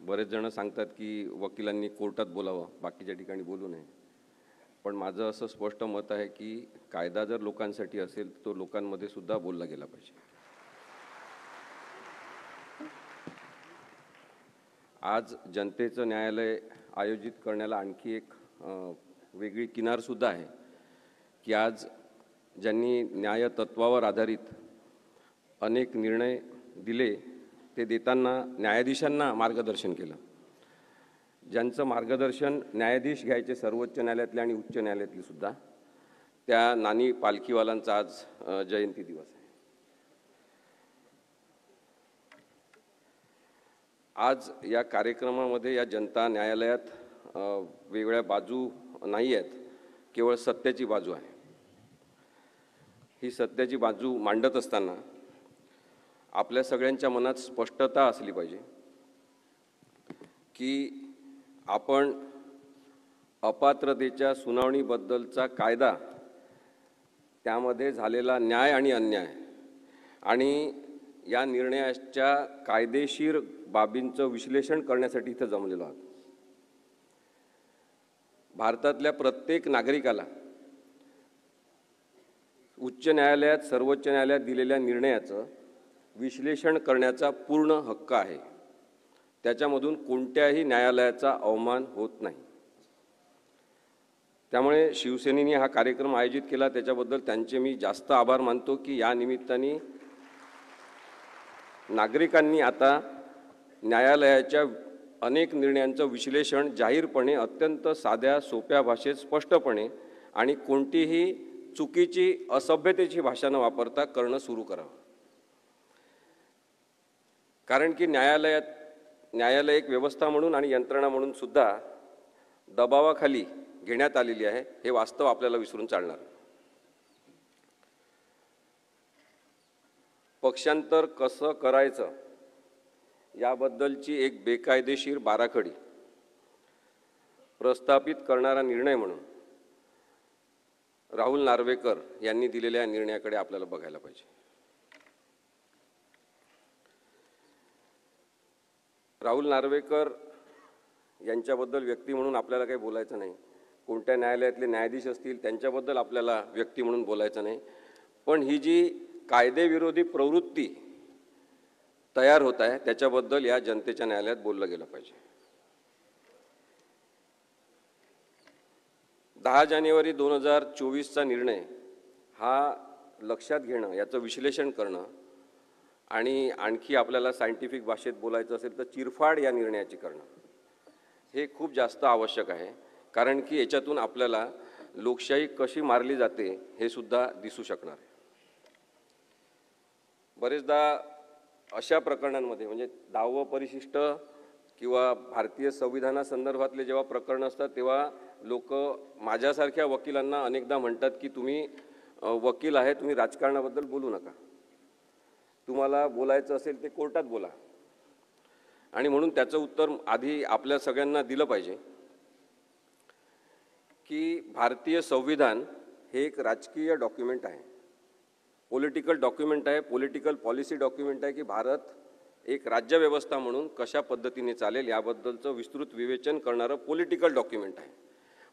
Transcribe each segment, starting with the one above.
बरेच जण सांगतात की वकिलांनी कोर्टात बोलावं, बाकीच्या ठिकाणी बोलू नये. पण माझं असं स्पष्ट मत आहे की कायदा जर लोकांसाठी असेल तो लोकांमध्ये सुद्धा बोलला गेला पाहिजे. आज जनतेचं न्यायालय आयोजित करण्याला आणखी एक वेगळी किनारसुद्धा आहे की आज ज्यांनी न्याय तत्वावर आधारित अनेक निर्णय दिले ते देताना न्यायाधीशांना मार्गदर्शन केलं. ज्यांचं मार्गदर्शन न्यायाधीश घ्यायचे सर्वोच्च न्यायालयातले आणि उच्च न्यायालयातले सुद्धा, त्या नानी पालखीवालांचा आज जयंती दिवस आहे. आज या कार्यक्रमामध्ये या जनता न्यायालयात वेगळ्या बाजू नाही आहेत, केवळ सत्याची बाजू आहे. ही सत्याची बाजू मांडत असताना आपल्या सगळ्यांच्या मनात स्पष्टता असली पाहिजे की आपण अपात्रतेच्या सुनावणीबद्दलचा कायदा, त्यामध्ये झालेला न्याय आणि अन्याय आणि या निर्णयाच्या कायदेशीर बाबींचं विश्लेषण करण्यासाठी इथं जमलेलो आहोत. भारतातल्या प्रत्येक नागरिकाला उच्च न्यायालयात, सर्वोच्च न्यायालयात दिलेल्या निर्णयाचं विश्लेषण करण्याचा पूर्ण हक्क आहे. त्याच्यामधून कोणत्याही न्यायालयाचा अवमान होत नाही. त्यामुळे शिवसेनेने हा कार्यक्रम आयोजित केला, त्याच्याबद्दल त्यांचे मी जास्त आभार मानतो की या निमित्ताने नागरिकांनी आता न्यायालयाच्या अनेक निर्णयांचं विश्लेषण जाहीरपणे, अत्यंत साध्या सोप्या भाषेत स्पष्टपणे आणि कोणतीही चुकीची असभ्यतेची भाषा न वापरता करणं सुरू करावं. कारण की न्यायालय एक व्यवस्था म्हणून आणि यंत्रणा म्हणून सुद्धा दबावाखाली घेण्यात आलेली आहे, हे वास्तव आपल्याला विसरून चालणार. पक्षांतर कसं करायचं याबद्दलची एक बेकायदेशीर बाराखडी प्रस्थापित करणारा निर्णय म्हणून राहुल नार्वेकर यांनी दिलेल्या निर्णयाकडे आपल्याला बघायला पाहिजे. राहुल नार्वेकर यांच्याबद्दल व्यक्ती म्हणून आपल्याला काही बोलायचं नाही. कोणत्या न्यायालयातले न्यायाधीश असतील त्यांच्याबद्दल आपल्याला व्यक्ती म्हणून बोलायचं नाही. पण ही जी कायदेविरोधी प्रवृत्ती तयार होत आहे त्याच्याबद्दल या जनतेच्या न्यायालयात बोललं गेलं पाहिजे. 10 जानेवारी 2024चा निर्णय हा लक्षात घेणं, याचं विश्लेषण करणं आणि आणखी आपल्याला सायंटिफिक भाषेत बोलायचं असेल तर चिरफाड या निर्णयाची करणं हे खूप जास्त आवश्यक आहे. कारण की याच्यातून आपल्याला लोकशाही कशी मारली जाते हे सुद्धा दिसू शकणार आहे. बरेचदा अशा प्रकरणांमध्ये, म्हणजे 10वं परिशिष्ट किंवा भारतीय संविधानासंदर्भातले जेव्हा प्रकरण असतात तेव्हा लोक माझ्यासारख्या वकिलांना अनेकदा म्हणतात की तुम्ही वकील आहे, तुम्ही राजकारणाबद्दल बोलू नका, तुम्हाला बोलायचं असेल ते कोर्टात बोला. आणि म्हणून त्याचं उत्तर आधी आपल्या सगळ्यांना दिलं पाहिजे की भारतीय संविधान हे एक राजकीय डॉक्युमेंट आहे, पॉलिटिकल डॉक्युमेंट आहे, पॉलिटिकल पॉलिसी डॉक्युमेंट आहे की भारत एक राज्यव्यवस्था म्हणून कशा पद्धतीने चालेल याबद्दलचं विस्तृत विवेचन करणारं पॉलिटिकल डॉक्युमेंट आहे.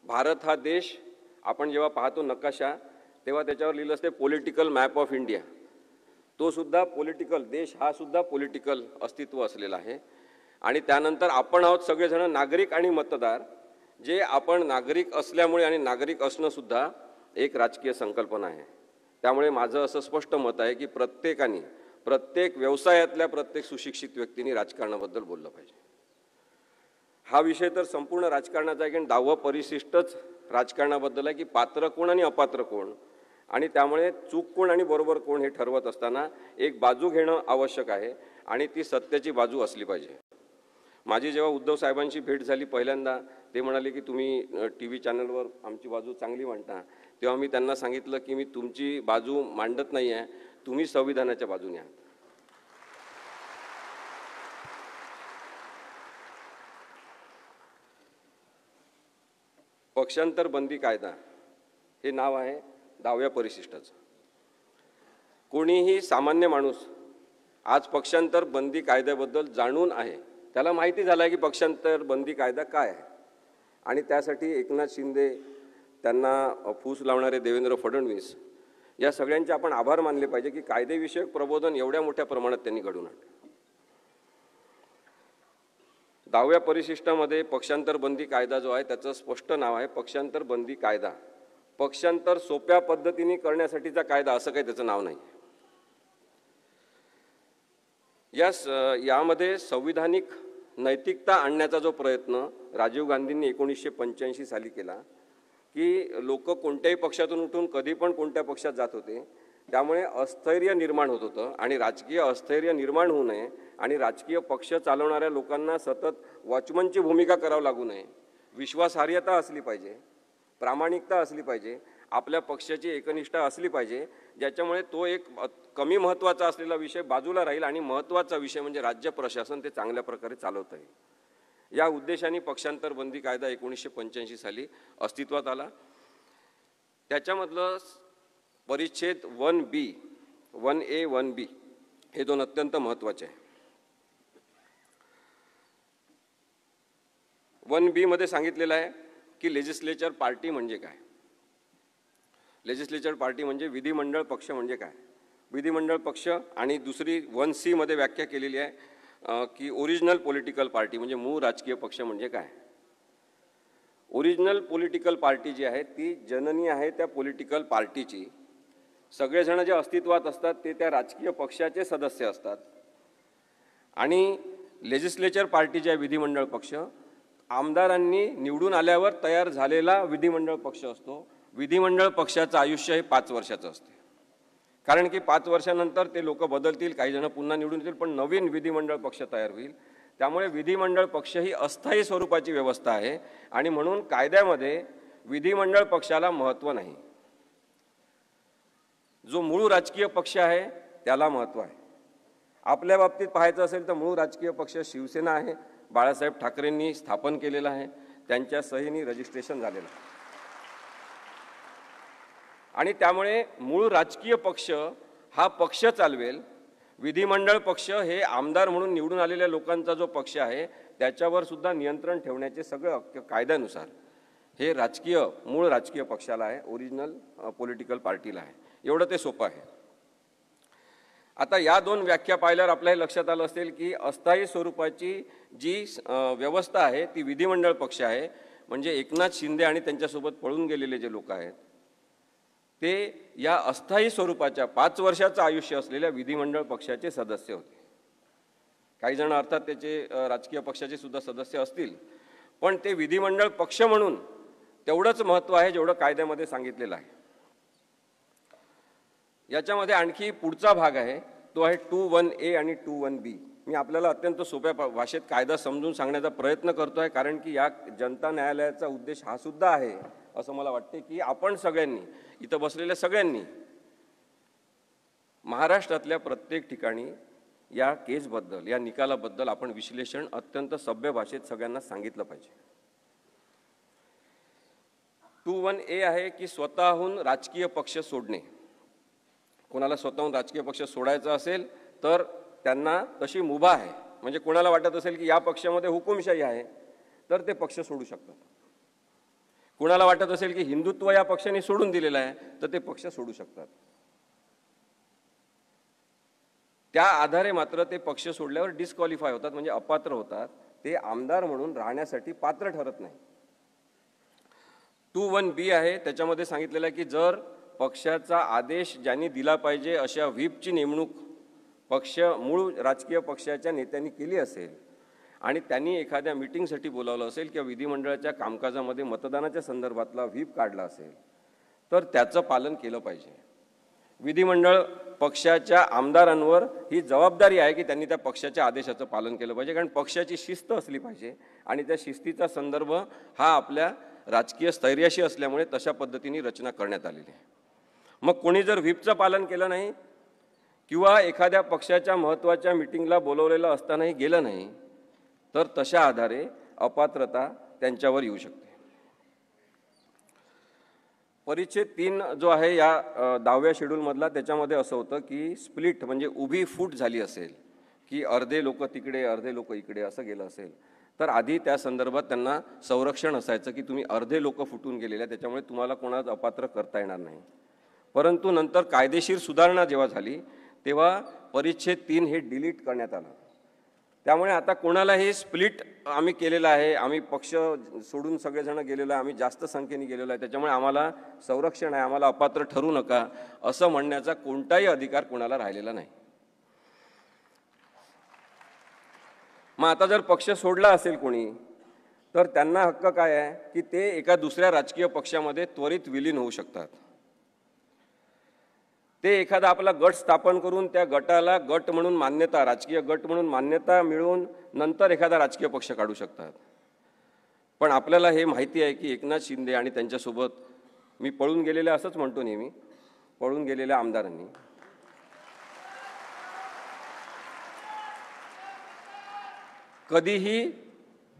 भारत हा देश आपण जेव्हा पाहतो नकाशा तेव्हा त्याच्यावर लिहिलं असते पॉलिटिकल मॅप ऑफ इंडिया. तो सुद्धा पॉलिटिकल देश, हा सुद्धा पॉलिटिकल अस्तित्व असलेला आहे. आणि त्यानंतर आपण आहोत सगळेजण नागरिक आणि मतदार, जे आपण नागरिक असल्यामुळे आणि नागरिक असणं सुद्धा एक राजकीय संकल्पना आहे. त्यामुळे माझं असं स्पष्ट मत आहे की प्रत्येकाने, प्रत्येक व्यवसायातल्या प्रत्येक सुशिक्षित व्यक्तींनी राजकारणाबद्दल बोललं पाहिजे. हा विषय तर संपूर्ण राजकारणाचा आहे की 10वं परिशिष्टच राजकारणाबद्दल आहे की पात्र कोण आणि अपात्र कोण, आणि त्यामुळे चूक कोण आणि बरोबर कोण हे ठरवत असताना एक बाजू घेणं आवश्यक आहे आणि ती सत्याची बाजू असली पाहिजे. माझी जेव्हा उद्धव साहेबांची भेट झाली पहिल्यांदा, ते म्हणाले की तुम्ही TV चॅनलवर आमची बाजू चांगली मांडता. तेव्हा मी त्यांना सांगितलं की मी तुमची बाजू मांडत नाही आहे, तुम्ही संविधानाच्या बाजूने आहात. पक्षांतर बंदी कायदा हे नाव आहे 10व्या परिशिष्टाचं. कोणीही सामान्य माणूस आज पक्षांतर बंदी कायद्याबद्दल जाणून आहे त्याला माहिती झालं की पक्षांतर बंदी कायदा काय आहे आणि त्यासाठी एकनाथ शिंदे, त्यांना फूस लावणारे देवेंद्र फडणवीस या सगळ्यांचे आपण आभार मानले पाहिजे की कायदेविषयक प्रबोधन एवढ्या मोठ्या प्रमाणात त्यांनी घडवून आणलं. 10व्या परिशिष्टामध्ये पक्षांतर बंदी कायदा जो आहे त्याचं स्पष्ट नाव आहे पक्षांतर बंदी कायदा. पक्षांतर सोप्या पद्धतीने करण्यासाठीचा कायदा असं काही त्याचं नाव नाही. यामध्ये संविधानिक नैतिकता आणण्याचा जो प्रयत्न राजीव गांधींनी 1985 साली केला की लोक कोणत्याही पक्षातून उठून कधी पण कोणत्या पक्षात जात होते, त्यामुळे अस्थैर्य निर्माण होत होतं आणि राजकीय अस्थैर्य निर्माण होऊ नये आणि राजकीय पक्ष चालवणाऱ्या लोकांना सतत वॉचमनची भूमिका करावी लागू नये, विश्वासार्हता असली पाहिजे, प्रामाणिकता असली पाहिजे, आपल्या पक्षाची एकनिष्ठा असली पाहिजे, ज्याच्यामुळे तो एक कमी महत्त्वाचा असलेला विषय बाजूला राहील आणि महत्त्वाचा विषय म्हणजे राज्य प्रशासन ते चांगल्या प्रकारे चालवता येईल. या उद्देशाने पक्षांतर बंदी कायदा 1985 साली अस्तित्वात आला. त्याच्यामधलं परिच्छेद 1B, 1A, 1B हे दोन अत्यंत महत्त्वाचे आहे. 1B मध्ये सांगितलेलं आहे की लेजिस्लेचर पार्टी म्हणजे काय. लेजिस्लेचर पार्टी म्हणजे विधिमंडळ पक्ष म्हणजे काय. विधिमंडळ पक्ष आणि दुसरी 1C मध्ये व्याख्या केलेली आहे की ओरिजिनल पॉलिटिकल पार्टी म्हणजे मूळ राजकीय पक्ष म्हणजे काय. ओरिजिनल पॉलिटिकल पार्टी जी आहे ती जननी आहे त्या पॉलिटिकल पार्टीची. सगळेजण जे अस्तित्वात असतात ते त्या राजकीय पक्षाचे सदस्य असतात आणि लेजिस्लेचर पार्टी जी आहे विधिमंडळ पक्ष आमदारांनी निवडून आल्यावर तयार झालेला विधिमंडळ पक्ष असतो. विधिमंडळ पक्षाचं आयुष्य हे 5 वर्षाचं असते, कारण की 5 वर्षानंतर ते लोक बदलतील, काही जण पुन्हा निवडून येतील, पण नवीन विधिमंडळ पक्ष तयार होईल. त्यामुळे विधिमंडळ पक्ष ही अस्थायी स्वरूपाची व्यवस्था आहे आणि म्हणून कायद्यामध्ये विधिमंडळ पक्षाला महत्त्व नाही. जो मूळ राजकीय पक्ष आहे त्याला महत्त्व आहे. आपल्या बाबतीत पाहायचं असेल तर मूळ राजकीय पक्ष शिवसेना आहे, बाळासाहेब ठाकरेंनी स्थापन केलेला आहे, त्यांच्या सहीने रजिस्ट्रेशन झालेलं आहे आणि त्यामुळे मूळ राजकीय पक्ष हा पक्ष चालवेल. विधिमंडळ पक्ष हे आमदार म्हणून निवडून आलेल्या लोकांचा जो पक्ष आहे त्याच्यावर सुद्धा नियंत्रण ठेवण्याचे सगळं कायद्यानुसार हे राजकीय मूळ राजकीय पक्षाला आहे, ओरिजिनल पॉलिटिकल पार्टीला आहे. एवढं ते सोपं आहे. आता या दोन व्याख्या पाहिल्यावर आपल्याला लक्षात आलं असेल की अस्थायी स्वरूपाची जी व्यवस्था आहे ती विधिमंडळ पक्ष आहे. म्हणजे एकनाथ शिंदे आणि त्यांच्यासोबत पळून गेलेले जे लोक आहेत ते या अस्थायी स्वरूपाच्या 5 वर्षाचं आयुष्य असलेल्या विधिमंडळ पक्षाचे सदस्य होते. काही जण अर्थात त्याचे राजकीय पक्षाचे सुद्धा सदस्य असतील, पण ते विधिमंडळ पक्ष म्हणून तेवढंच महत्त्व आहे जेवढं कायद्यामध्ये सांगितलेलं आहे. याच्यामध्ये आणखी पुढचा भाग आहे तो आहे 21A आणि 21B. मी आपल्याला अत्यंत सोप्या भाषेत कायदा समजून सांगण्याचा प्रयत्न करतोय, कारण की या जनता न्यायालयाचा उद्देश हा सुद्धा आहे असं मला वाटते की आपण सगळ्यांनी, इथं बसलेल्या सगळ्यांनी महाराष्ट्रातल्या प्रत्येक ठिकाणी या केसबद्दल, या निकालाबद्दल आपण विश्लेषण अत्यंत सभ्य भाषेत सगळ्यांना सांगितलं पाहिजे. 21A आहे की स्वतःहून राजकीय पक्ष सोडणे. कोणाला स्वतःहून राजकीय पक्ष सोडायचा असेल तर त्यांना तशी मुभा आहे. म्हणजे कोणाला वाटत असेल की या पक्षामध्ये हुकुमशाही आहे तर ते पक्ष सोडू शकतात. कुणाला वाटत असेल की हिंदुत्व या पक्षाने सोडून दिलेलं आहे तर ते पक्ष सोडू शकतात. त्या आधारे मात्र ते पक्ष सोडल्यावर डिस्क्वालिफाय होतात, म्हणजे अपात्र होतात, ते आमदार म्हणून राहण्यासाठी पात्र ठरत नाही. 21B आहे त्याच्यामध्ये सांगितलेलं आहे की जर पक्षाचा आदेश ज्यांनी दिला पाहिजे अशा व्हीपची नेमणूक मूळ राजकीय पक्षाच्या नेत्यांनी केली असेल आणि त्यांनी एखाद्या मीटिंगसाठी बोलावलं असेल किंवा विधिमंडळाच्या कामकाजामध्ये मतदानाच्या संदर्भातला व्हीप काढला असेल तर त्याचं पालन केलं पाहिजे. विधिमंडळ पक्षाच्या आमदारांवर ही जबाबदारी आहे की त्यांनी त्या पक्षाच्या आदेशाचं पालन केलं पाहिजे, कारण पक्षाची शिस्त असली पाहिजे आणि त्या शिस्तीचा संदर्भ हा आपल्या राजकीय स्थैर्याशी असल्यामुळे तशा पद्धतीने रचना करण्यात आलेली आहे. मग कोणी जर व्हीपचं पालन केलं नाही किंवा एखाद्या पक्षाच्या महत्त्वाच्या मीटिंगला बोलवलेलं असतानाही गेलं नाही तर तशा आधारे अपात्रता त्यांच्यावर येऊ शकते. परिच्छेद 3 जो आहे या 10व्या शेड्यूलमधला त्याच्यामध्ये असं होतं की स्प्लिट म्हणजे उभी फूट झाली असेल की अर्धे लोक तिकडे अर्धे लोक इकडे असं गेलं असेल तर आधी त्या संदर्भात त्यांना संरक्षण असायचं की तुम्ही अर्धे लोक फुटून गेलेले, त्याच्यामुळे तुम्हाला कोणाला अपात्र करता येणार नाही. परंतु नंतर कायदेशीर सुधारणा जेव्हा झाली तेव्हा परिच्छेद 3 हे डिलीट करण्यात आलं. त्यामुळे आता कोणालाही स्प्लिट आम्ही केलेला आहे, आम्ही पक्ष सोडून सगळेजण गेलेलो आहे, आम्ही जास्त संख्येने गेलेलो आहे, त्याच्यामुळे आम्हाला संरक्षण आहे, आम्हाला अपात्र ठरू नका असं म्हणण्याचा कोणताही अधिकार कोणाला राहिलेला नाही. मग आता जर पक्ष सोडला असेल कोणी तर त्यांना हक्क काय आहे की ते एका दुसऱ्या राजकीय पक्षामध्ये त्वरित विलीन होऊ शकतात. ते एखादा आपला गट स्थापन करून त्या गटाला गट म्हणून मान्यता, राजकीय गट म्हणून मान्यता मिळवून नंतर एखादा राजकीय पक्ष काढू शकतात. पण आपल्याला हे माहिती आहे की एकनाथ शिंदे आणि त्यांच्यासोबत मी पळून गेलेल्या असंच म्हणतो नेहमी, पळून गेलेल्या आमदारांनी कधीही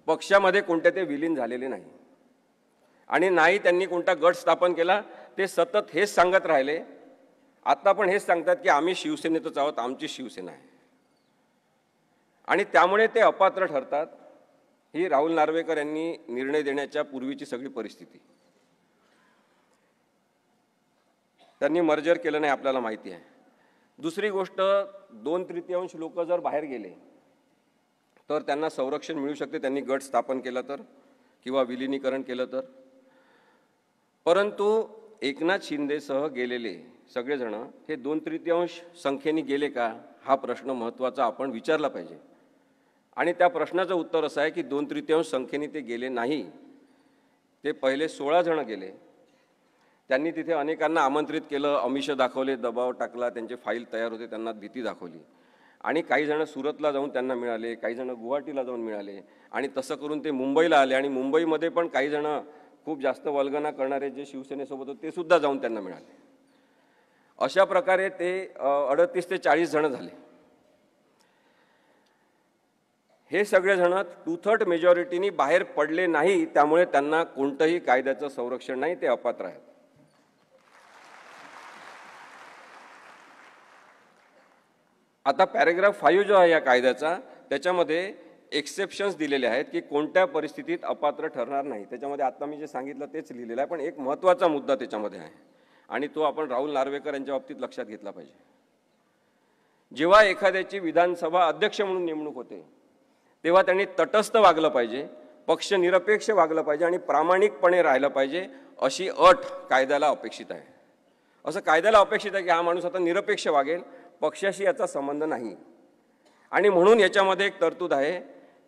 पक्षामध्ये कोणत्या ते विलीन झालेले नाही आणि नाही त्यांनी कोणता गट स्थापन केला. ते सतत हेच सांगत राहिले, आता पण हेच सांगतात की आम्ही शिवसेनेतच आहोत, आमची शिवसेना आहे. आणि त्यामुळे ते अपात्र ठरतात. ही राहुल नार्वेकर यांनी निर्णय देण्याच्या पूर्वीची सगळी परिस्थिती. त्यांनी मर्जर केलं नाही आपल्याला माहिती आहे. दुसरी गोष्ट, 2/3 लोक जर बाहेर गेले तर त्यांना संरक्षण मिळू शकते, त्यांनी गट स्थापन केला तर किंवा विलिनीकरण केलं तर. परंतु एकनाथ शिंदेसह गेलेले सगळेजण हे 2/3 संख्येने गेले का हा प्रश्न महत्त्वाचा आपण विचारला पाहिजे. आणि त्या प्रश्नाचं उत्तर असं आहे की 2/3 संख्येने ते गेले नाही. ते पहिले 16 जण गेले. त्यांनी तिथे अनेकांना आमंत्रित केलं, आमिष दाखवले, दबाव टाकला, त्यांचे फाईल तयार होते, त्यांना भीती दाखवली. आणि काही जण सुरतला जाऊन त्यांना मिळाले, काही जण गुवाहाटीला जाऊन मिळाले आणि तसं करून ते मुंबईला आले. आणि मुंबईमध्ये पण काही जण खूप जास्त वल्गना करणारे जे शिवसेनेसोबत होते ते सुद्धा जाऊन त्यांना मिळाले. अशा प्रकारे ते 38 ते 40 जण झाले. हे सगळेजण 2/3 मेजॉरिटीनी बाहेर पडले नाही, त्यामुळे त्यांना कोणतंही कायद्याचं संरक्षण नाही, ते अपात्र आहेत. आता पॅरेग्राफ 5 जो आहे या कायद्याचा, त्याच्यामध्ये एक्सेप्शन्स दिलेले आहेत की कोणत्या परिस्थितीत अपात्र ठरणार नाही. त्याच्यामध्ये आता मी जे सांगितलं तेच लिहिलेलं आहे, पण एक महत्त्वाचा मुद्दा त्याच्यामध्ये आहे आणि तो आपण राहुल नार्वेकर यांच्या बाबतीत लक्षात घेतला पाहिजे. जेव्हा एखाद्याची विधानसभा अध्यक्ष म्हणून नेमणूक होते तेव्हा त्यांनी तटस्थ वागलं पाहिजे, पक्षनिरपेक्ष वागलं पाहिजे आणि प्रामाणिकपणे राहिलं पाहिजे, अशी अट कायद्याला अपेक्षित आहे. असं कायद्याला अपेक्षित आहे की हा माणूस आता निरपेक्ष वागेल, पक्षाशी याचा संबंध नाही. आणि म्हणून याच्यामध्ये एक तरतूद आहे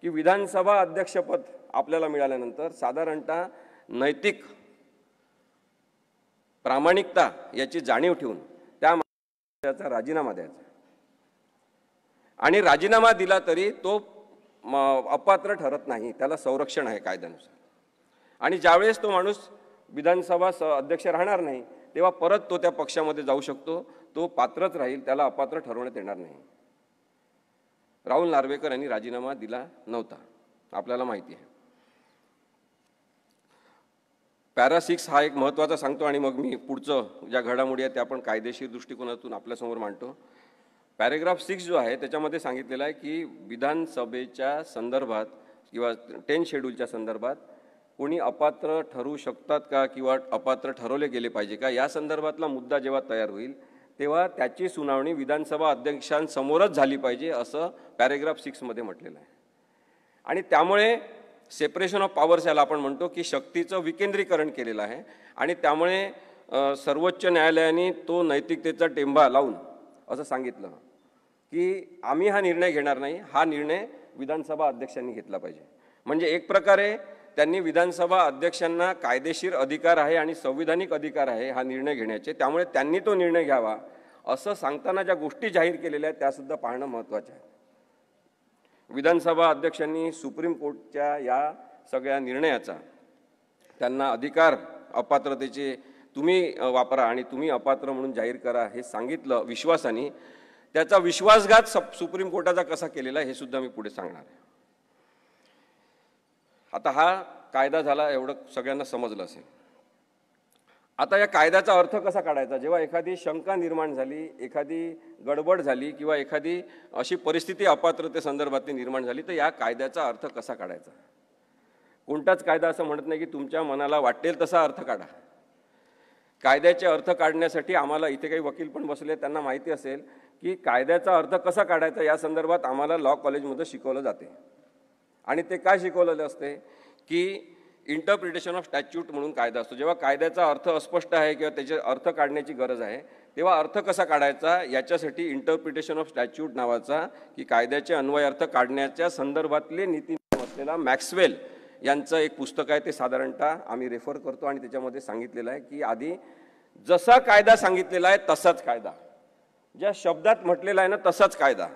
की विधानसभा अध्यक्षपद आपल्याला मिळाल्यानंतर साधारणतः नैतिक प्रामाणिकता याची जाणीव ठेवून त्याचा राजीनामा द्यायचा. आणि राजीनामा दिला तरी तो अपात्र ठरत नाही, त्याला संरक्षण आहे कायद्यानुसार. आणि ज्यावेळेस तो माणूस विधानसभा अध्यक्ष राहणार नाही तेव्हा परत तो त्या पक्षामध्ये जाऊ शकतो, तो पात्रच राहील, त्याला अपात्र ठरवण्यात येणार नाही. राहुल नार्वेकर यांनी राजीनामा दिला नव्हता, आपल्याला माहिती आहे. पॅरा 6 हा एक महत्त्वाचा सांगतो आणि मग मी पुढचं ज्या घडामोडी आहेत त्या आपण कायदेशीर दृष्टिकोनातून आपल्यासमोर मांडतो. पॅरेग्राफ 6 जो आहे त्याच्यामध्ये सांगितलेलं आहे की विधानसभेच्या संदर्भात किंवा 10 शेड्यूलच्या संदर्भात कोणी अपात्र ठरू शकतात का किंवा अपात्र ठरवले गेले पाहिजे का, या संदर्भातला मुद्दा जेव्हा तयार होईल तेव्हा त्याची सुनावणी विधानसभा अध्यक्षांसमोरच झाली पाहिजे, असं पॅरेग्राफ 6 मध्ये म्हटलेलं आहे. आणि त्यामुळे सेपरेशन ऑफ पॉवर्स याला आपण म्हणतो की शक्तीचं विकेंद्रीकरण केलेलं आहे. आणि त्यामुळे सर्वोच्च न्यायालयाने तो नैतिकतेचा टेंबा लावून असं सांगितलं की आम्ही हा निर्णय घेणार नाही, हा निर्णय विधानसभा अध्यक्षांनी घेतला पाहिजे. म्हणजे एक प्रकारे त्यांनी विधानसभा अध्यक्षांना कायदेशीर अधिकार आहे आणि संविधानिक अधिकार आहे हा निर्णय घेण्याचे, त्यामुळे त्यांनी तो निर्णय घ्यावा असं सांगताना ज्या गोष्टी जाहीर केलेल्या आहेत त्यासुद्धा पाहणं महत्त्वाचं आहे. विधानसभा अध्यक्षांनी सुप्रीम कोर्टच्या या सगळ्या निर्णयाचा त्यांना अधिकार अपात्रतेचे तुम्ही वापरा आणि तुम्ही अपात्र म्हणून जाहीर करा हे सांगितलं विश्वासाने, त्याचा विश्वासघात सुप्रीम कोर्टाचा कसा केलेला हे सुद्धा मी पुढे सांगणार आहे. आता हा कायदा झाला, एवढं सगळ्यांना समजलं असेल. आता या कायद्याचा अर्थ कसा काढायचा? जेव्हा एखादी शंका निर्माण झाली, एखादी गडबड झाली किंवा एखादी अशी परिस्थिती अपात्रतेसंदर्भातली निर्माण झाली, तर या कायद्याचा अर्थ कसा काढायचा? कोणताच कायदा असं म्हणत नाही की तुमच्या मनाला वाटेल तसा अर्थ काढा. कायद्याचे अर्थ काढण्यासाठी आम्हाला इथे काही वकील पण बसले, त्यांना माहिती असेल की कायद्याचा अर्थ कसा काढायचा या संदर्भात आम्हाला लॉ कॉलेजमध्ये शिकवलं जाते. आणि ते काय शिकवलेलं असते की इंटरप्रिटेशन ऑफ स्टॅच्यूट म्हणून कायदा असतो. जेव्हा कायद्याचा अर्थ अस्पष्ट आहे किंवा त्याचे अर्थ काढण्याची गरज आहे, तेव्हा अर्थ कसा काढायचा याच्यासाठी इंटरप्रिटेशन ऑफ स्टॅच्यूट नावाचा की कायद्याचे अन्वय अर्थ काढण्याच्या संदर्भातले नीतिनियम असलेला मॅक्सवेल यांचं एक पुस्तक आहे. ते साधारणतः आम्ही रेफर करतो आणि त्याच्यामध्ये सांगितलेलं आहे की आधी जसा कायदा सांगितलेला आहे तसाच कायदा, ज्या शब्दात म्हटलेला आहे ना तसाच कायदा,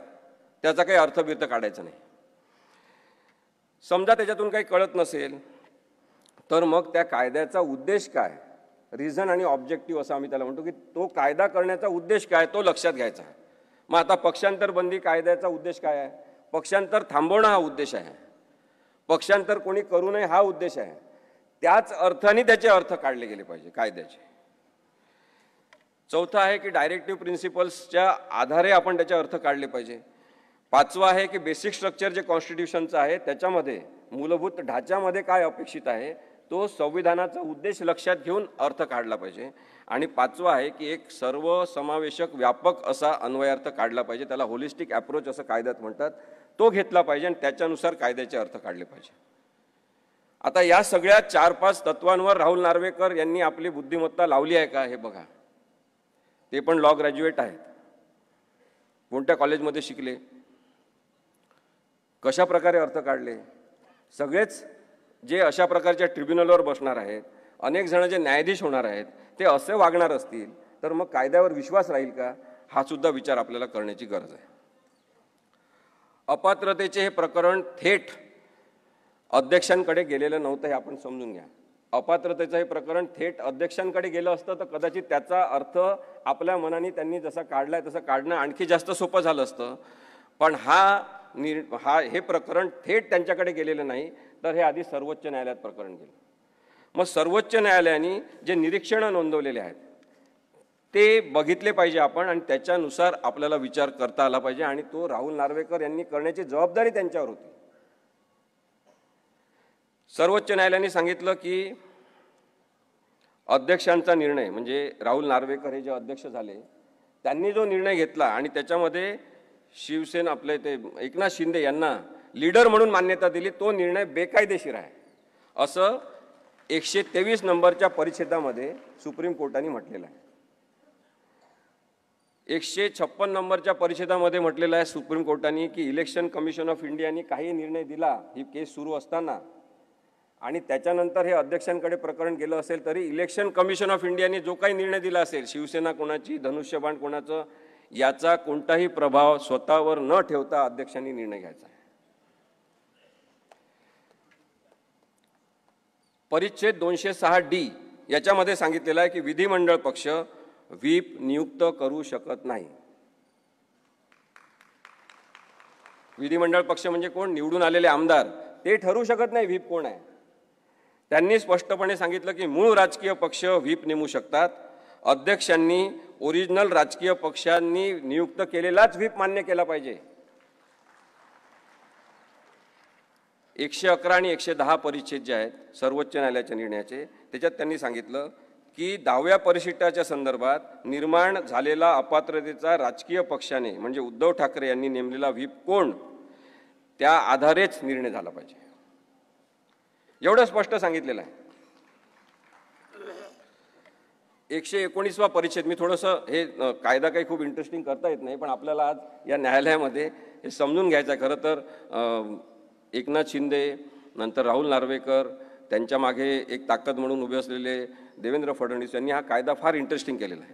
त्याचा काही अर्थबिर्थ काढायचा नाही. समजा त्याच्यातून काही कळत नसेल तर मग त्या कायद्याचा उद्देश काय, रिझन आणि ऑब्जेक्टिव्ह असं आम्ही त्याला म्हणतो की तो कायदा करण्याचा उद्देश काय तो लक्षात घ्यायचा. मग आता पक्षांतर बंदी कायद्याचा उद्देश काय आहे? पक्षांतर थांबवणं हा उद्देश आहे. पक्षांतर कोणी करू नये हा उद्देश आहे. त्याच अर्थाने त्याचे अर्थ काढले गेले पाहिजे कायद्याचे. चौथा आहे की डायरेक्टिव्ह प्रिन्सिपल्सच्या आधारे आपण त्याचे अर्थ काढले पाहिजे. पाचवा आहे की बेसिक स्ट्रक्चर जे कॉन्स्टिट्यूशनचं आहे त्याच्यामध्ये मूलभूत ढाच्यामध्ये काय अपेक्षित आहे तो संविधानाचा उद्देश लक्षात घेऊन अर्थ काढला पाहिजे. आणि पाचवा आहे की एक सर्वसमावेशक व्यापक असा अन्वयार्थ काढला पाहिजे, त्याला होलिस्टिक अप्रोच असं कायद्यात म्हणतात, तो घेतला पाहिजे आणि त्याच्यानुसार कायद्याचे अर्थ काढले पाहिजे. आता या सगळ्या 4-5 तत्वांवर राहुल नार्वेकर यांनी आपली बुद्धिमत्ता लावली आहे का हे बघा. ते पण लॉ ग्रॅज्युएट आहेत, कोणत्या कॉलेजमध्ये शिकले, कशा प्रकारे अर्थ काढले. सगळेच जे अशा प्रकारच्या ट्रिब्युनलवर बसणार आहेत, अनेक जण जे न्यायाधीश होणार आहेत, ते असे वागणार असतील तर मग कायद्यावर विश्वास राहील का, हा सुद्धा विचार आपल्याला करण्याची गरज आहे. अपात्रतेचे हे प्रकरण थेट अध्यक्षांकडे गेलेलं नव्हतं हे आपण समजून घ्या. अपात्रतेचं हे प्रकरण थेट अध्यक्षांकडे गेलं असतं तर कदाचित त्याचा अर्थ आपल्या मनाने त्यांनी जसा काढलाय तसं काढणं आणखी जास्त सोपं झालं असतं. पण हे प्रकरण थेट त्यांच्याकडे गेलेलं नाही, तर हे आधी सर्वोच्च न्यायालयात प्रकरण गेलं. मग सर्वोच्च न्यायालयाने जे निरीक्षणं नोंदवलेले आहेत ते बघितले पाहिजे आपण आणि त्याच्यानुसार आपल्याला विचार करता आला पाहिजे. आणि तो राहुल नार्वेकर यांनी करण्याची जबाबदारी त्यांच्यावर होती. सर्वोच्च न्यायालयाने सांगितलं की अध्यक्षांचा निर्णय म्हणजे राहुल नार्वेकर हे जे अध्यक्ष झाले त्यांनी जो निर्णय घेतला आणि त्याच्यामध्ये शिवसेना आपले ते एकनाथ शिंदे यांना लीडर म्हणून मान्यता दिली, तो निर्णय बेकायदेशीर आहे असं 123 नंबरच्या परिच्छेदामध्ये सुप्रीम कोर्टाने म्हटलेलं आहे. 156 नंबरच्या परिच्छेदामध्ये म्हटलेलं आहे सुप्रीम कोर्टाने की इलेक्शन कमिशन ऑफ इंडियाने काही निर्णय दिला ही केस सुरू असताना आणि त्याच्यानंतर हे अध्यक्षांकडे प्रकरण गेलं असेल तरी इलेक्शन कमिशन ऑफ इंडियाने जो काही निर्णय दिला असेल, शिवसेना कोणाची धनुष्यबाण कोणाचं, याचा कोणताही प्रभाव स्वतःवर न ठेवता अध्यक्षांनी निर्णय घ्यायचा आहे. परिच्छेद 206D याच्यामध्ये सांगितलेलं आहे की विधिमंडळ पक्ष व्हीप नियुक्त करू शकत नाही. विधिमंडळ पक्ष म्हणजे कोण? निवडून आलेले आमदार, ते ठरवू शकत नाही व्हीप कोण आहे. त्यांनी स्पष्टपणे सांगितलं की मूळ राजकीय पक्ष व्हीप नेमू शकतात. अध्यक्षांनी ओरिजिनल राजकीय पक्षांनी नियुक्त केलेलाच व्हीप मान्य केला पाहिजे. 111 आणि 110 परिच्छेद जे आहेत सर्वोच्च न्यायालयाच्या निर्णयाचे, त्याच्यात त्यांनी सांगितलं की 10व्या परिशिष्टाच्या संदर्भात निर्माण झालेला अपात्रतेचा राजकीय पक्षाने म्हणजे उद्धव ठाकरे यांनी नेमलेला व्हीप कोण, त्या आधारेच निर्णय झाला पाहिजे. एवढं स्पष्ट सांगितलेलं आहे. 119वा परिच्छेद, मी थोडंसं हे कायदा काही खूप इंटरेस्टिंग करता येत नाही पण आपल्याला आज या न्यायालयामध्ये हे समजून घ्यायचं आहे. खरं तर एकनाथ शिंदे नंतर राहुल नार्वेकर त्यांच्या मागे एक ताकद म्हणून उभे असलेले देवेंद्र फडणवीस यांनी हा कायदा फार इंटरेस्टिंग केलेला आहे.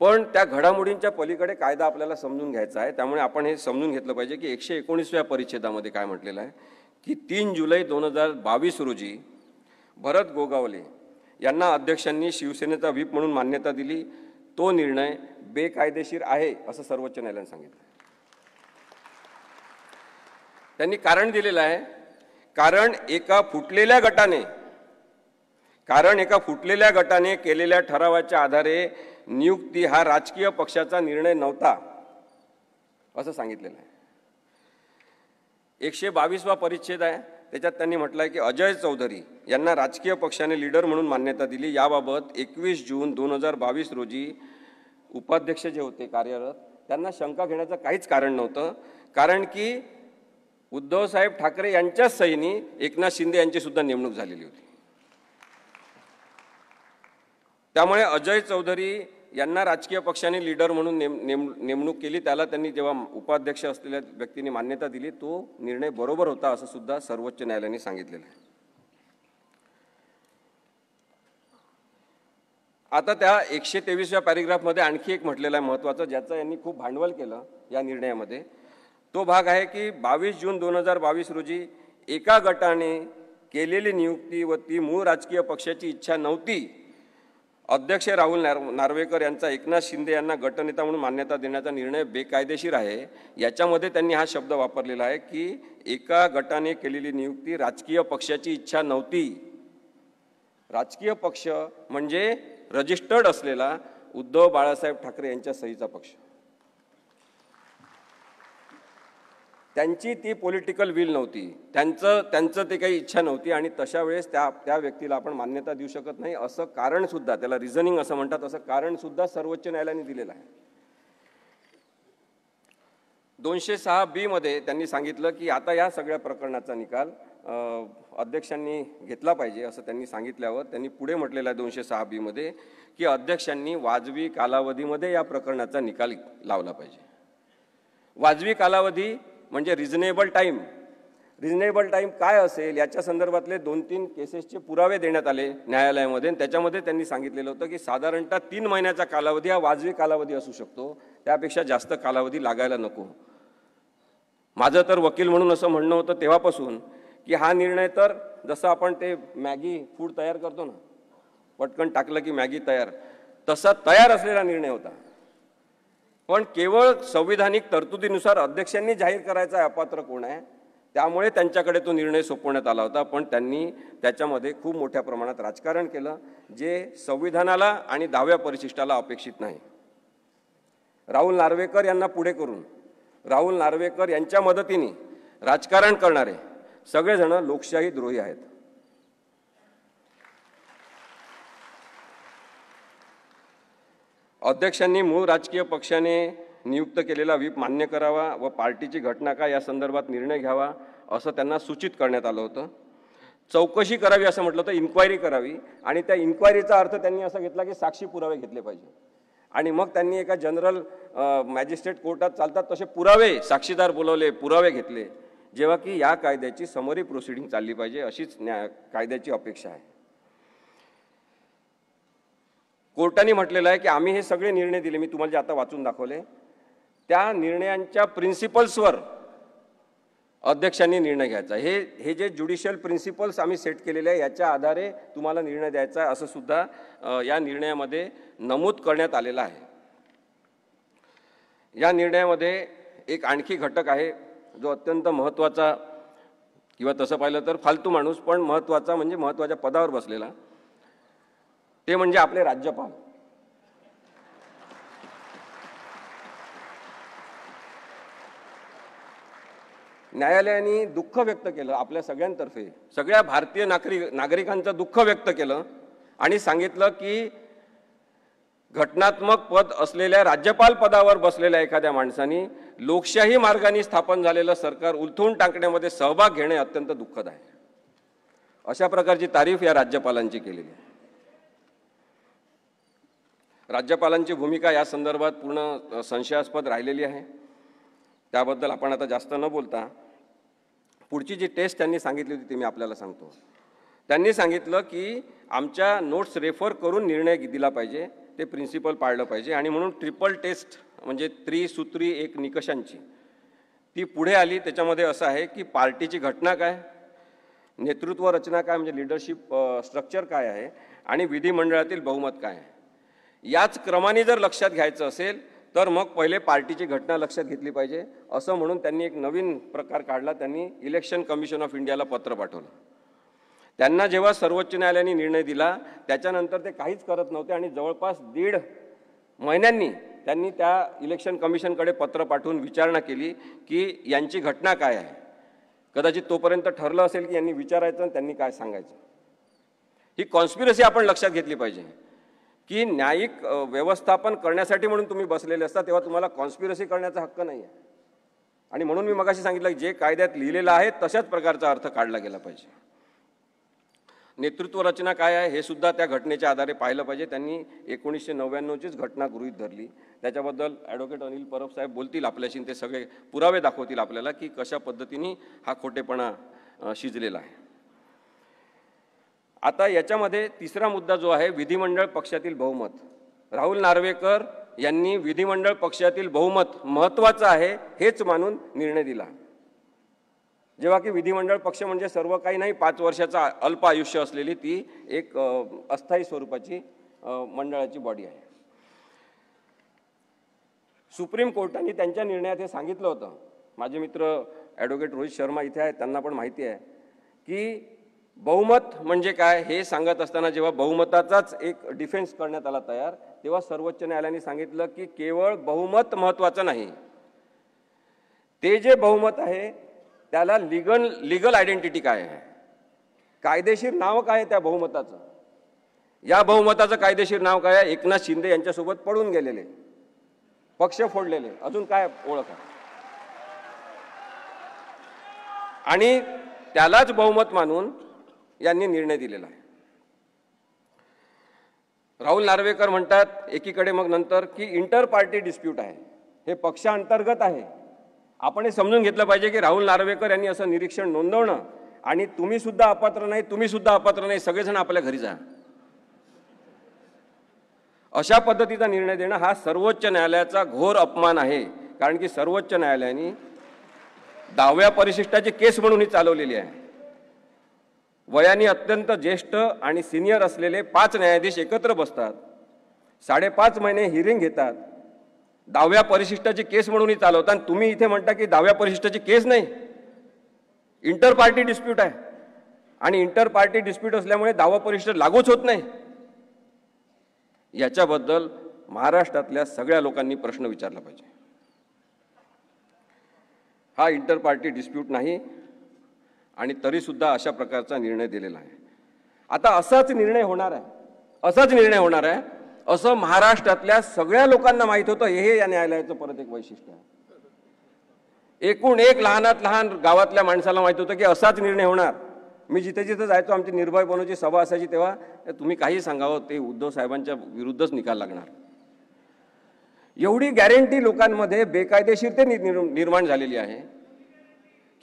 पण त्या घडामोडींच्या पलीकडे कायदा आपल्याला समजून घ्यायचा आहे. त्यामुळे आपण हे समजून घेतलं पाहिजे की 119व्या परिच्छेदामध्ये काय म्हटलेलं आहे की 3 जुलै 2022 रोजी भरत गोगावले यांना अध्यक्षांनी शिवसेनेचा व्हीप म्हणून मान्यता दिली. तो निर्णय बेकायदेशीर आहे असं सर्वोच्च न्यायालयाने सांगितलं. त्यांनी कारण दिलेलं आहे, कारण एका फुटलेल्या गटाने कारण एका फुटलेल्या गटाने केलेल्या ठरावाच्या आधारे नियुक्ती हा राजकीय पक्षाचा निर्णय नव्हता असं सांगितलेलं आहे. 122वा परिच्छेद आहे, त्याच्यात त्यांनी म्हटलं आहे की अजय चौधरी यांना राजकीय पक्षाने लीडर म्हणून मान्यता दिली. याबाबत 21 जून 2022 रोजी उपाध्यक्ष जे होते कार्यरत त्यांना शंका घेण्याचं काहीच कारण नव्हतं, कारण की उद्धवसाहेब ठाकरे यांच्याच सहीने एकनाथ शिंदे यांची सुद्धा नेमणूक झालेली होती. त्यामुळे अजय चौधरी यांना राजकीय पक्षाने लीडर म्हणून नेमणूक केली, त्याला त्यांनी जेव्हा उपाध्यक्ष असलेल्या व्यक्तीने मान्यता दिली तो निर्णय बरोबर होता असं सुद्धा सर्वोच्च न्यायालयाने सांगितलेलं आहे. आता त्या 123व्या पॅरेग्राफमध्ये आणखी एक म्हटलेलं आहे महत्त्वाचं, ज्याचं यांनी खूप भांडवल केलं या निर्णयामध्ये. तो भाग आहे की 22 जून 2022 रोजी एका गटाने केलेली नियुक्ती व ती मूळ राजकीय पक्षाची इच्छा नव्हती. अध्यक्ष राहुल नार्वेकर यांचा एकनाथ शिंदे यांना गटनेता म्हणून मान्यता देण्याचा निर्णय बेकायदेशीर आहे. याच्यामध्ये त्यांनी हा शब्द वापरलेला आहे की एका गटाने केलेली नियुक्ती राजकीय पक्षाची इच्छा नव्हती. राजकीय पक्ष म्हणजे रजिस्टर्ड असलेला उद्धव बाळासाहेब ठाकरे यांच्या सहीचा पक्ष. त्यांची ती पॉलिटिकल विल नव्हती, त्यांचं ते काही इच्छा नव्हती आणि तशा वेळेस त्या व्यक्तीला आपण मान्यता देऊ शकत नाही असं कारण सुद्धा, त्याला रिझनिंग असं म्हणतात, असं कारण सुद्धा सर्वोच्च न्यायालयाने दिलेलं आहे. 206B मध्ये त्यांनी सांगितलं की आता या सगळ्या प्रकरणाचा निकाल अध्यक्षांनी घेतला पाहिजे असं त्यांनी सांगितल्यावर त्यांनी पुढे म्हटलेलं आहे 206B मध्ये की अध्यक्षांनी वाजवी कालावधीमध्ये या प्रकरणाचा निकाल लावला पाहिजे. वाजवी कालावधी म्हणजे रिझनेबल टाईम. रिझनेबल टाईम काय असेल याच्या संदर्भातले 2-3 केसेसचे पुरावे देण्यात आले न्यायालयामध्ये. त्याच्यामध्ये त्यांनी सांगितलेलं होतं की साधारणतः 3 महिन्याचा कालावधी हा वाजवी कालावधी असू शकतो, त्यापेक्षा जास्त कालावधी लागायला नको. माझं तर वकील म्हणून असं म्हणणं होतं तेव्हापासून की हा निर्णय तर जसं आपण ते मॅगी फूड तयार करतो ना, पटकन टाकलं की मॅगी तयार, तसा तयार असलेला निर्णय होता. पण केवळ संविधानिक तरतुदीनुसार अध्यक्षांनी जाहीर करायचा अपात्र कोण आहे त्यामुळे त्यांच्याकडे तो निर्णय सोपवण्यात आला होता. पण त्यांनी त्याच्यामध्ये खूप मोठ्या प्रमाणात राजकारण केलं जे संविधानाला आणि 10व्या परिशिष्टाला अपेक्षित नाही. राहुल नार्वेकर यांना पुढे करून राहुल नार्वेकर यांच्या मदतीने राजकारण करणारे सगळेजण लोकशाही द्रोही आहेत. अध्यक्षांनी मूळ राजकीय पक्षाने नियुक्त केलेला व्हीप मान्य करावा व पार्टीची घटना काय या संदर्भात निर्णय घ्यावा असं त्यांना सूचित करण्यात आलं होतं. चौकशी करावी असं म्हटलं तर इन्क्वायरी करावी आणि त्या इन्क्वायरीचा अर्थ त्यांनी असा घेतला की साक्षी पुरावे घेतले पाहिजे आणि मग त्यांनी एका जनरल मॅजिस्ट्रेट कोर्टात चालतात तसे पुरावे, साक्षीदार बोलवले, पुरावे घेतले, जेव्हा की या कायद्याची समरी प्रोसिडिंग चालली पाहिजे अशीच कायद्याची अपेक्षा आहे. कोर्टाने म्हटलेलं आहे की आम्ही हे सगळे निर्णय दिले, मी तुम्हाला जे आता वाचून दाखवले त्या निर्णयांच्या प्रिन्सिपल्सवर अध्यक्षांनी निर्णय घ्यायचा. हे जे ज्युडिशियल प्रिन्सिपल्स आम्ही सेट केलेले आहे याच्या आधारे तुम्हाला निर्णय द्यायचा आहे असं सुद्धा या निर्णयामध्ये नमूद करण्यात आलेलं आहे. या निर्णयामध्ये एक आणखी घटक आहे जो अत्यंत महत्त्वाचा किंवा तसं पाहिलं तर फालतू माणूस पण महत्त्वाचा म्हणजे महत्त्वाच्या पदावर बसलेला, ते म्हणजे आपले राज्यपाल. न्यायालयाने दुःख व्यक्त केलं आपल्या सगळ्यांतर्फे, सगळ्या भारतीय नागरिकांचं दुःख व्यक्त केलं आणि सांगितलं की घटनात्मक पद असलेल्या राज्यपाल पदावर बसलेल्या एखाद्या माणसाने लोकशाही मार्गाने स्थापन झालेलं सरकार उलथवून टाकण्यामध्ये सहभाग घेणे अत्यंत दुःखद आहे. अशा प्रकारची तारीफ या राज्यपालांची केलेली आहे. राज्यपालांची भूमिका या संदर्भात पूर्ण संशयास्पद राहिलेली आहे. त्याबद्दल आपण आता जास्त न बोलता पुढची जी टेस्ट त्यांनी सांगितली होती ती मी आपल्याला सांगतो. त्यांनी सांगितलं की आमच्या नोट्स रेफर करून निर्णय दिला पाहिजे, ते प्रिन्सिपल पाळलं पाहिजे आणि म्हणून ट्रिपल टेस्ट म्हणजे त्रिसूत्री एक निकषांची ती पुढे आली. त्याच्यामध्ये असं आहे की पार्टीची घटना काय, नेतृत्व रचना काय म्हणजे लिडरशिप स्ट्रक्चर काय आहे आणि विधिमंडळातील बहुमत काय आहे. याच क्रमाने जर लक्षात घ्यायचं असेल तर मग पहिले पार्टीची घटना लक्षात घेतली पाहिजे असं म्हणून त्यांनी एक नवीन प्रकार काढला. त्यांनी इलेक्शन कमिशन ऑफ इंडियाला पत्र पाठवलं. त्यांना जेव्हा सर्वोच्च न्यायालयाने निर्णय दिला त्याच्यानंतर ते काहीच करत नव्हते आणि जवळपास 1.5 महिन्यांनी त्यांनी त्या इलेक्शन कमिशनकडे पत्र पाठवून विचारणा केली की यांची घटना काय आहे. कदाचित तोपर्यंत ठरलं असेल की यांनी विचारायचं आणि त्यांनी काय सांगायचं. ही कॉन्स्पिरसी आपण लक्षात घेतली पाहिजे की न्यायिक व्यवस्थापन करण्यासाठी म्हणून तुम्ही बसलेले असता तेव्हा तुम्हाला कॉन्स्पिरसी करण्याचा हक्क नाही आहे. आणि म्हणून मी मगाशी सांगितलं की जे कायद्यात लिहिलेलं आहे तशाच प्रकारचा अर्थ काढला गेला पाहिजे. नेतृत्व रचना काय आहे हे सुद्धा त्या घटनेच्या आधारे पाहिलं पाहिजे. त्यांनी 1999चीच घटना गृहीत धरली. त्याच्याबद्दल ॲडव्होकेट अनिल परब साहेब बोलतील आपल्याशी, ते सगळे पुरावे दाखवतील आपल्याला की कशा पद्धतीने हा खोटेपणा शिजलेला आहे. आता याच्यामध्ये तिसरा मुद्दा जो आहे विधिमंडळ पक्षातील बहुमत. राहुल नार्वेकर यांनी विधिमंडळ पक्षातील बहुमत महत्त्वाचं आहे हेच मानून निर्णय दिला. जेव्हा की विधिमंडळ पक्ष म्हणजे सर्व काही नाही, 5 वर्षाचा अल्प आयुष्य असलेली ती एक अस्थायी स्वरूपाची मंडळाची बॉडी आहे. सुप्रीम कोर्टाने त्यांच्या निर्णयात हे सांगितलं होतं. माझे मित्र ॲडव्होकेट रोहित शर्मा इथे आहेत, त्यांना पण माहिती आहे की बहुमत म्हणजे काय हे सांगत असताना जेव्हा बहुमताचाच एक डिफेन्स करण्यात आला तयार, तेव्हा सर्वोच्च न्यायालयाने सांगितलं की केवळ बहुमत महत्त्वाचं नाही, ते जे बहुमत आहे त्याला लीगल आयडेंटिटी काय आहे, कायदेशीर नाव काय आहे त्या बहुमताचं. या बहुमताचं कायदेशीर नाव काय आहे? एकनाथ शिंदे यांच्यासोबत पडून गेलेले, पक्ष फोडलेले, अजून काय ओळख आहे. आणि त्यालाच बहुमत मानून यांनी निर्णय दिलेला आहे. राहुल नार्वेकर म्हणतात एकीकडे मग नंतर की इंटर पार्टी डिस्प्यूट आहे, हे पक्षांतर्गत आहे. आपण हे समजून घेतलं पाहिजे की राहुल नार्वेकर यांनी असं निरीक्षण नोंदवणं आणि तुम्ही सुद्धा अपात्र नाही, तुम्ही सुद्धा अपात्र नाही, सगळेजण आपल्या घरी जा, अशा पद्धतीचा निर्णय देणं हा सर्वोच्च न्यायालयाचा घोर अपमान आहे. कारण की सर्वोच्च न्यायालयाने 10व्या परिशिष्टाची केस म्हणून ही चालवलेली आहे. वयाने अत्यंत ज्येष्ठ आणि सिनियर असलेले 5 न्यायाधीश एकत्र बसतात, 5.5 महिने हिअरिंग घेतात, 10व्या परिशिष्टाची केस म्हणून ही चालवतात. आणि तुम्ही इथे म्हणता की 10व्या परिशिष्टाची केस नाही, इंटर पार्टी डिस्प्यूट आहे आणि इंटर पार्टी डिस्प्यूट असल्यामुळे 10वा परिशिष्ट लागूच होत नाही. याच्याबद्दल महाराष्ट्रातल्या सगळ्या लोकांनी प्रश्न विचारला पाहिजे. हा इंटर पार्टी डिस्प्यूट नाही आणि तरी सुद्धा अशा प्रकारचा निर्णय दिलेला आहे. आता असाच निर्णय होणार आहे असं महाराष्ट्रातल्या सगळ्या लोकांना माहित होतं. हे या न्यायालयाचं परत एक वैशिष्ट्य आहे. एकूण एक लहानात लहान गावातल्या माणसाला माहित होतं की असाच निर्णय होणार. मी जिथे जिथे जायचो, आमची निर्भय बनवची सभा असायची, तेव्हा तुम्ही काही सांगावं ते उद्धव साहेबांच्या विरुद्धच निकाल लागणार, एवढी गॅरंटी लोकांमध्ये बेकायदेशीरते निर्माण झालेली आहे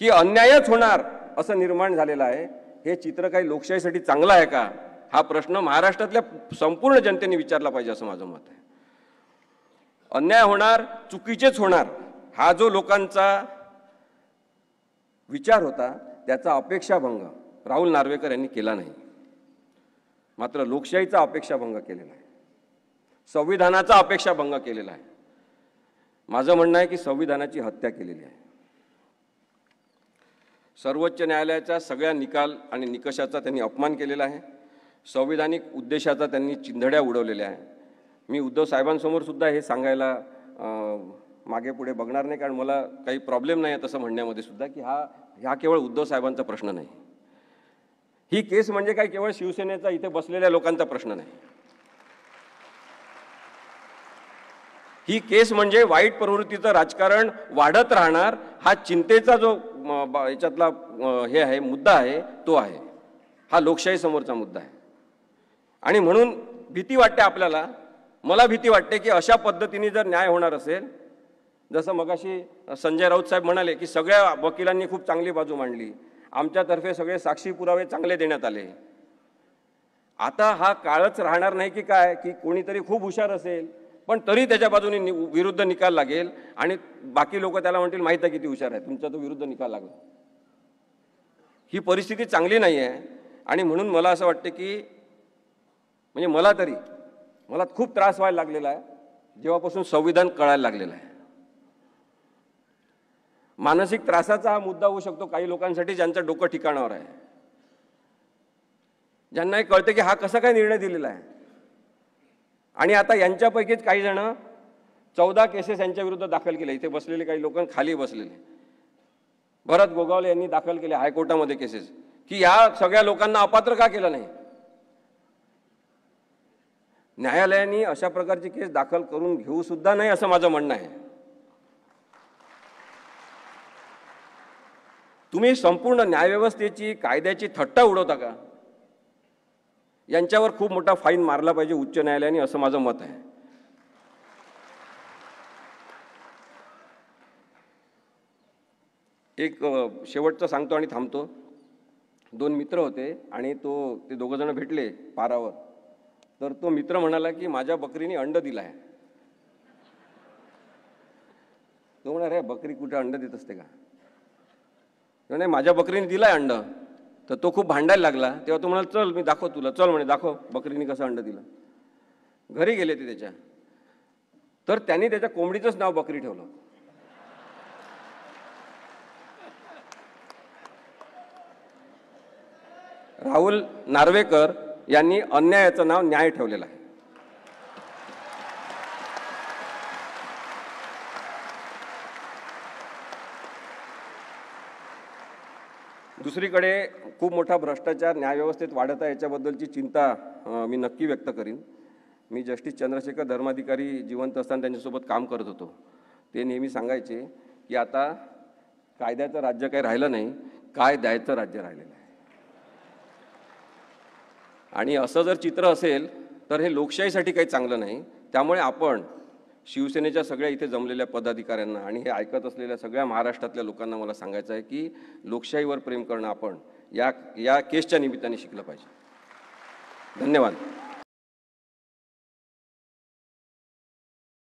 की अन्यायच होणार असं निर्माण झालेलं आहे. हे चित्र काही लोकशाहीसाठी चांगलं आहे का? हा प्रश्न महाराष्ट्रातल्या संपूर्ण जनतेने विचारला पाहिजे असं माझं मत आहे. अन्याय होणार, चुकीचेच होणार, हा जो लोकांचा विचार होता त्याचा अपेक्षाभंग राहुल नार्वेकर यांनी केला नाही, मात्र लोकशाहीचा अपेक्षाभंग केलेला आहे, संविधानाचा अपेक्षाभंग केलेला आहे. माझं म्हणणं आहे की संविधानाची हत्या केलेली आहे. सर्वोच्च न्यायालयाच्या सगळ्या निकाल आणि निकषाचा त्यांनी अपमान केलेला आहे. संविधानिक उद्देशाचा त्यांनी चिंधड्या उडवलेल्या आहे. मी उद्धव साहेबांसमोर सुद्धा हे सांगायला मागे पुढे बघणार नाही, कारण मला काही प्रॉब्लेम नाही आहे तसं म्हणण्यामध्ये सुद्धा की हा केवळ उद्धव साहेबांचा प्रश्न नाही. ही केस म्हणजे काय केवळ शिवसेनेचा इथे बसलेल्या लोकांचा प्रश्न नाही. ही केस म्हणजे वाईट प्रवृत्तीचं राजकारण वाढत राहणार हा चिंतेचा जो याच्यातला हे आहे मुद्दा आहे तो आहे. हा लोकशाही समोरचा मुद्दा आहे. आणि म्हणून भीती वाटते आपल्याला, मला भीती वाटते की अशा पद्धतीने जर न्याय होणार असेल, जसं मगाशी संजय राऊत साहेब म्हणाले की सगळ्या वकिलांनी खूप चांगली बाजू मांडली, आमच्यातर्फे सगळे साक्षी पुरावे चांगले देण्यात आले. आता हा काळच राहणार नाही की काय की कोणीतरी खूप हुशार असेल पण तरी त्याच्या बाजूने विरुद्ध निकाल लागेल आणि बाकी लोक त्याला म्हणतील माहित आहे किती हुशार आहे, तुमचा तो विरुद्ध निकाल लागला. ही परिस्थिती चांगली नाही आहे. आणि म्हणून मला असं वाटतं की म्हणजे मला खूप त्रास व्हायला लागलेला आहे जेव्हापासून संविधान कळायला लागलेलं आहे. मानसिक त्रासाचा हा मुद्दा होऊ शकतो काही लोकांसाठी ज्यांचं डोकं ठिकाणावर आहे. ज्यांना हे कळतं की हा कसा काय निर्णय दिलेला आहे. आणि आता यांच्यापैकीच काही जण 14 केसेस यांच्या विरुद्ध दाखल केल्या. इथे बसलेले काही लोक खाली बसलेले भरत गोगावले यांनी दाखल केले हायकोर्टामध्ये केसेस की या सगळ्या लोकांना अपात्र का केलं नाही. न्यायालयाने अशा प्रकारची केस दाखल करून घेऊ सुद्धा नाही असं माझं म्हणणं आहे. तुम्ही संपूर्ण न्यायव्यवस्थेची कायद्याची थट्टा उडवता का. यांच्यावर खूप मोठा फाईन मारला पाहिजे उच्च न्यायालयाने असं माझं मत आहे. एक शेवटचं सांगतो आणि थांबतो. 2 मित्र होते आणि ते दोघं जण भेटले पारावर. तर तो मित्र म्हणाला की माझ्या बकरीने अंड दिलं आहे. तो म्हणाला, अरे बकरी कुठे अंड देत असते का. नाही, माझ्या बकरीने दिलाय अंड. तर तो खूप भांडायला लागला. तेव्हा तो म्हणाला, चल मी दाखव तुला. चल म्हणे, दाखव बकरीने कसं अंड दिलं. घरी गेले ते त्याच्या. तर त्यांनी त्याच्या कोंबडीचंच नाव बकरी ठेवलं. राहुल नार्वेकर यांनी अन्यायाचं नाव न्याय ठेवलेलं आहे. दुसरीकडे खूप मोठा भ्रष्टाचार न्यायव्यवस्थेत वाढत आहे. याच्याबद्दलची चिंता मी नक्की व्यक्त करीन. मी जस्टिस चंद्रशेखर धर्माधिकारी जिवंत असताना त्यांच्यासोबत काम करत होतो. ते नेहमी सांगायचे की आता कायद्याचं राज्य काही राहिलं नाही, काय द्यायचं राज्य राहिलेलं आहे. आणि असं जर चित्र असेल तर हे लोकशाहीसाठी काही चांगलं नाही. त्यामुळे आपण शिवसेनेच्या सगळ्या इथे जमलेल्या पदाधिकाऱ्यांना आणि हे ऐकत असलेल्या सगळ्या महाराष्ट्रातल्या लोकांना मला सांगायचं आहे की लोकशाहीवर प्रेम करणं आपण या केसच्या निमित्ताने शिकलं पाहिजे. धन्यवाद.